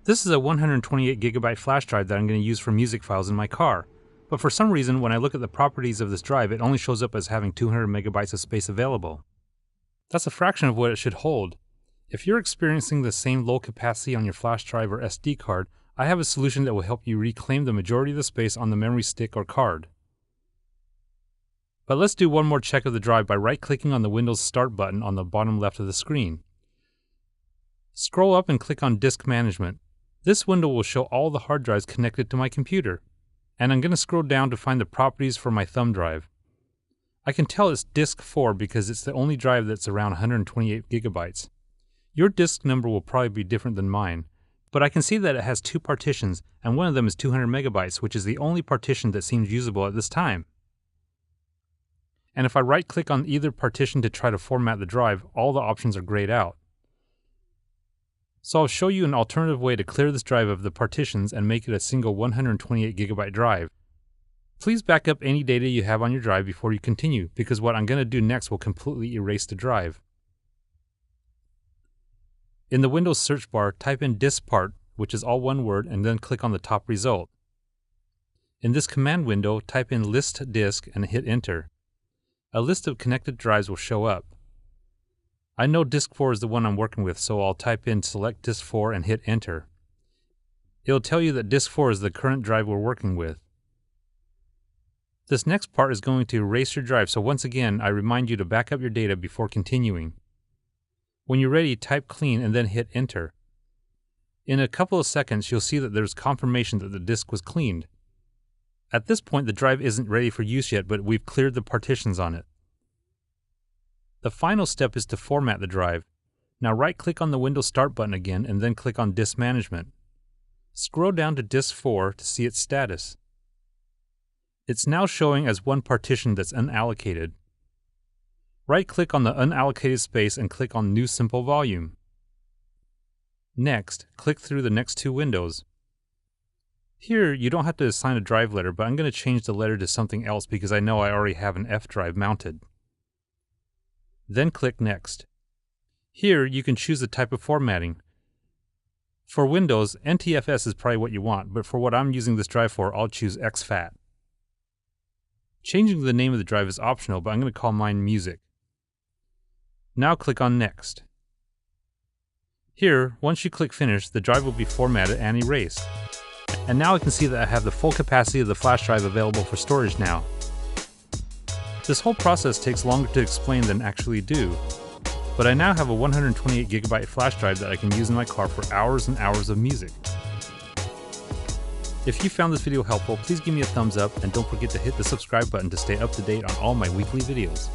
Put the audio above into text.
This is a 128GB flash drive that I'm going to use for music files in my car, but for some reason when I look at the properties of this drive it only shows up as having 200MB of space available. That's a fraction of what it should hold. If you're experiencing the same low capacity on your flash drive or SD card, I have a solution that will help you reclaim the majority of the space on the memory stick or card. But let's do one more check of the drive by right-clicking on the Windows Start button on the bottom left of the screen. Scroll up and click on Disk Management. This window will show all the hard drives connected to my computer. And I'm going to scroll down to find the properties for my thumb drive. I can tell it's disk 4 because it's the only drive that's around 128GB. Your disk number will probably be different than mine, but I can see that it has two partitions and one of them is 200MB, which is the only partition that seems usable at this time. And if I right-click on either partition to try to format the drive, all the options are grayed out. So I'll show you an alternative way to clear this drive of the partitions and make it a single 128GB drive. Please back up any data you have on your drive before you continue, because what I'm going to do next will completely erase the drive. In the Windows search bar, type in diskpart, which is all one word, and then click on the top result. In this command window, type in list disk and hit enter. A list of connected drives will show up. I know disk 4 is the one I'm working with, so I'll type in select disk 4 and hit enter. It'll tell you that disk 4 is the current drive we're working with. This next part is going to erase your drive, so once again I remind you to back up your data before continuing. When you're ready, type clean and then hit enter. In a couple of seconds you'll see that there's confirmation that the disk was cleaned. At this point the drive isn't ready for use yet, but we've cleared the partitions on it. The final step is to format the drive. Now right-click on the Windows Start button again and then click on Disk Management. Scroll down to Disk 4 to see its status. It's now showing as one partition that's unallocated. Right-click on the unallocated space and click on New Simple Volume. Next, click through the next two windows. Here, you don't have to assign a drive letter, but I'm going to change the letter to something else because I know I already have an F drive mounted. Then click Next. Here, you can choose the type of formatting. For Windows, NTFS is probably what you want, but for what I'm using this drive for, I'll choose exFAT. Changing the name of the drive is optional, but I'm going to call mine Music. Now click on Next. Here, once you click Finish, the drive will be formatted and erased. And now I can see that I have the full capacity of the flash drive available for storage now. This whole process takes longer to explain than actually do, but I now have a 128GB flash drive that I can use in my car for hours and hours of music. If you found this video helpful, please give me a thumbs up and don't forget to hit the subscribe button to stay up to date on all my weekly videos.